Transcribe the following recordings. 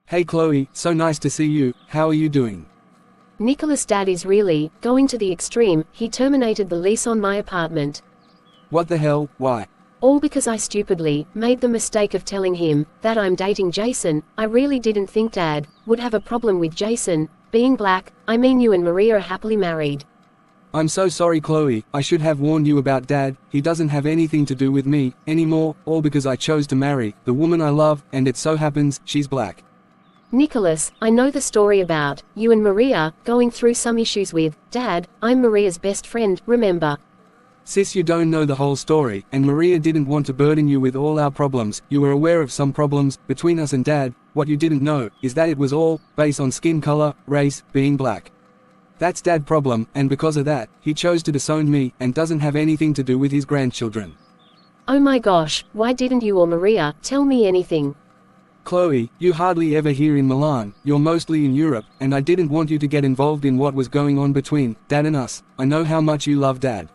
Hey Chloe, so nice to see you. How are you doing? Nicholas' dad is really going to the extreme. He terminated the lease on my apartment. What the hell, why? All because I stupidly made the mistake of telling him that I'm dating Jason. I really didn't think Dad would have a problem with Jason being black. I mean, you and Maria are happily married. I'm so sorry Chloe, I should have warned you about Dad. He doesn't have anything to do with me anymore, all because I chose to marry the woman I love, and it so happens she's black. Nicholas, I know the story about you and Maria going through some issues with Dad. I'm Maria's best friend, remember? Sis, you don't know the whole story, and Maria didn't want to burden you with all our problems. You were aware of some problems between us and Dad. What you didn't know is that it was all based on skin color, race, being black. That's Dad's problem, and because of that, he chose to disown me and doesn't have anything to do with his grandchildren. Oh my gosh, why didn't you or Maria tell me anything? Chloe, you hardly ever here in Milan, you're mostly in Europe, and I didn't want you to get involved in what was going on between Dad and us. I know how much you love Dad.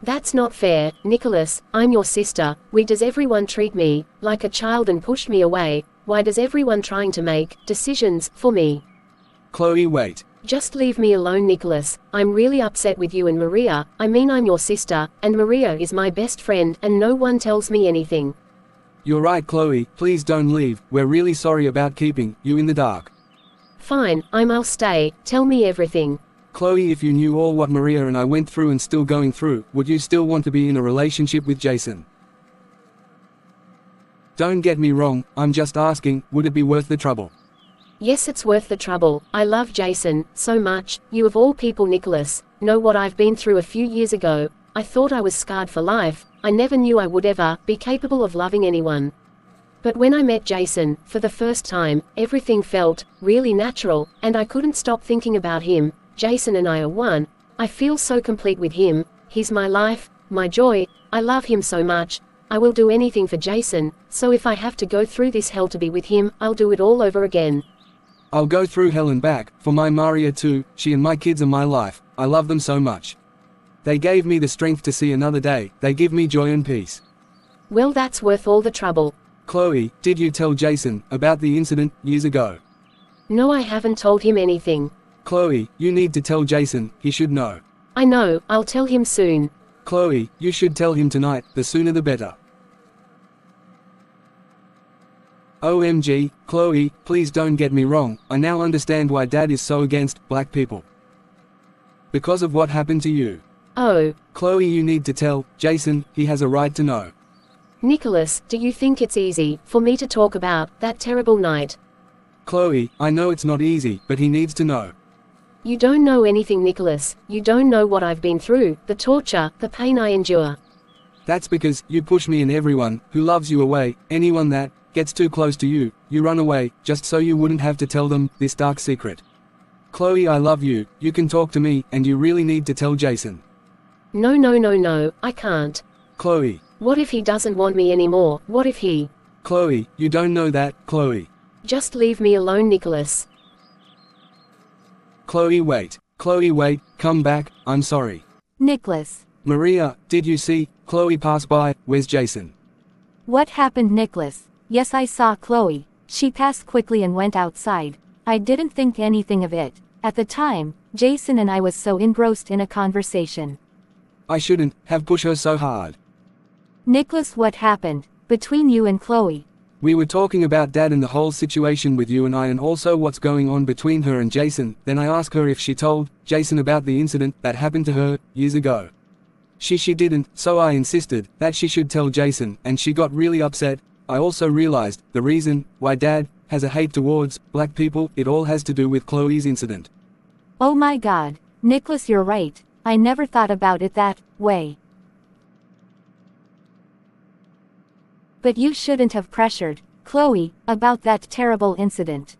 That's not fair, Nicholas. I'm your sister. Why does everyone treat me like a child and push me away? Why does everyone trying to make decisions for me? Chloe, wait. Just leave me alone, Nicholas. I'm really upset with you and Maria. I mean, I'm your sister, and Maria is my best friend, and no one tells me anything. You're right Chloe, please don't leave. We're really sorry about keeping you in the dark. Fine, I'll stay. Tell me everything. Chloe, if you knew all what Maria and I went through and still going through, would you still want to be in a relationship with Jason? Don't get me wrong, I'm just asking, would it be worth the trouble? Yes, it's worth the trouble. I love Jason so much. You of all people, Nicholas, know what I've been through a few years ago. I thought I was scarred for life. I never knew I would ever be capable of loving anyone. But when I met Jason, for the first time, everything felt really natural, and I couldn't stop thinking about him. Jason and I are one. I feel so complete with him. He's my life, my joy. I love him so much. I will do anything for Jason, so if I have to go through this hell to be with him, I'll do it all over again. I'll go through hell and back, for my Maria too. She and my kids are my life. I love them so much. They gave me the strength to see another day. They give me joy and peace. Well, that's worth all the trouble. Chloe, did you tell Jason about the incident years ago? No, I haven't told him anything. Chloe, you need to tell Jason. He should know. I know, I'll tell him soon. Chloe, you should tell him tonight. The sooner the better. OMG, Chloe, please don't get me wrong. I now understand why Dad is so against black people. Because of what happened to you. Oh. Chloe, you need to tell Jason. He has a right to know. Nicholas, do you think it's easy for me to talk about that terrible night? Chloe, I know it's not easy, but he needs to know. You don't know anything, Nicholas. You don't know what I've been through, the torture, the pain I endure. That's because you push me and everyone who loves you away. Anyone that gets too close to you, you run away, just so you wouldn't have to tell them this dark secret. Chloe, I love you. You can talk to me, and you really need to tell Jason. No, I can't. Chloe. What if he doesn't want me anymore? What if he... Chloe, you don't know that, Chloe. Just leave me alone, Nicholas. Chloe, wait. Chloe, wait, come back, I'm sorry. Nicholas. Maria, did you see Chloe pass by? Where's Jason? What happened, Nicholas? Yes, I saw Chloe. She passed quickly and went outside. I didn't think anything of it. At the time, Jason and I was so engrossed in a conversation. I shouldn't have pushed her so hard. Nicholas, what happened between you and Chloe? We were talking about Dad and the whole situation with you and I, and also what's going on between her and Jason. Then I asked her if she told Jason about the incident that happened to her years ago. She didn't, so I insisted that she should tell Jason, and she got really upset. I also realized the reason why Dad has a hate towards black people. It all has to do with Chloe's incident. Oh my God, Nicholas, you're right. I never thought about it that way. But you shouldn't have pressured Chloe about that terrible incident.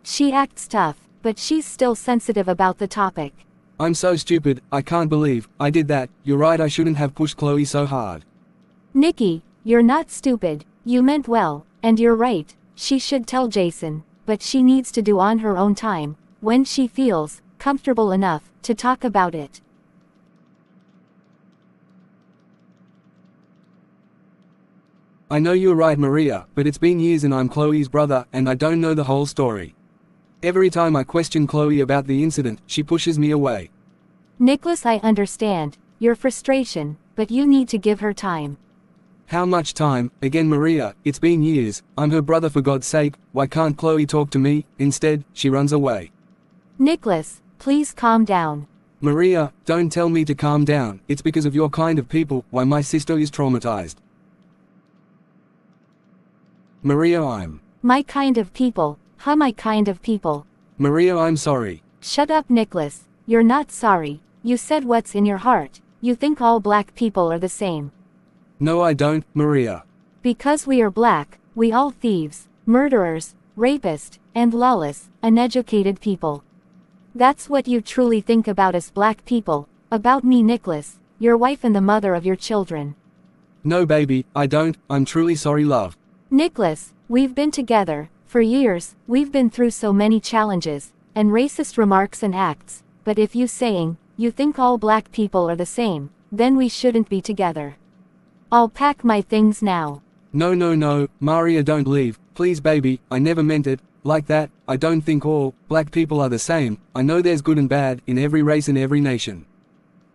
She acts tough, but she's still sensitive about the topic. I'm so stupid. I can't believe I did that. You're right, I shouldn't have pushed Chloe so hard. Nikki, you're not stupid. You meant well, and you're right. She should tell Jason, but she needs to do on her own time, when she feels comfortable enough to talk about it. I know you're right, Maria, but it's been years and I'm Chloe's brother, and I don't know the whole story. Every time I question Chloe about the incident, she pushes me away. Nicholas, I understand your frustration, but you need to give her time. How much time? Again, Maria, it's been years. I'm her brother, for God's sake. Why can't Chloe talk to me? Instead, she runs away. Nicholas, please calm down. Maria, don't tell me to calm down. It's because of your kind of people why my sister is traumatized. Maria, I'm My kind of people. Huh, my kind of people. Maria, I'm sorry. Shut up, Nicholas. You're not sorry. You said what's in your heart. You think all black people are the same. No, I don't, Maria. Because we are black, we all thieves, murderers, rapists, and lawless, uneducated people. That's what you truly think about us black people, about me, Nicholas, your wife and the mother of your children. No, baby, I don't. I'm truly sorry, love. Nicholas, we've been together for years. We've been through so many challenges and racist remarks and acts, but if you saying you think all black people are the same, then we shouldn't be together. I'll pack my things now. No, Maria, don't leave. Please, baby, I never meant it like that. I don't think all black people are the same. I know there's good and bad in every race and every nation.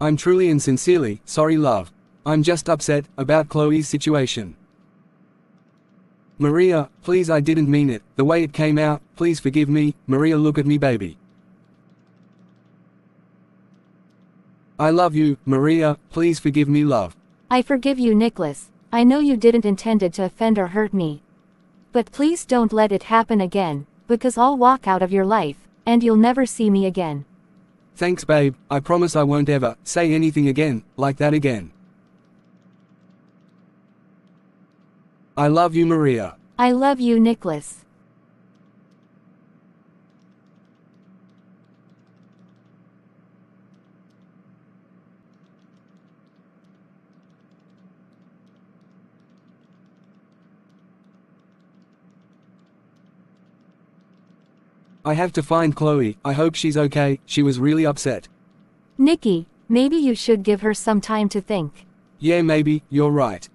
I'm truly and sincerely sorry, love. I'm just upset about Chloe's situation. Maria, please, I didn't mean it the way it came out. Please forgive me. Maria, look at me, baby. I love you, Maria. Please forgive me, love. I forgive you, Nicholas. I know you didn't intended to offend or hurt me. But please don't let it happen again, because I'll walk out of your life, and you'll never see me again. Thanks, babe. I promise I won't ever say anything again like that again. I love you, Maria. I love you, Nicholas. I have to find Chloe. I hope she's okay. She was really upset. Nikki, maybe you should give her some time to think. Yeah, maybe, you're right.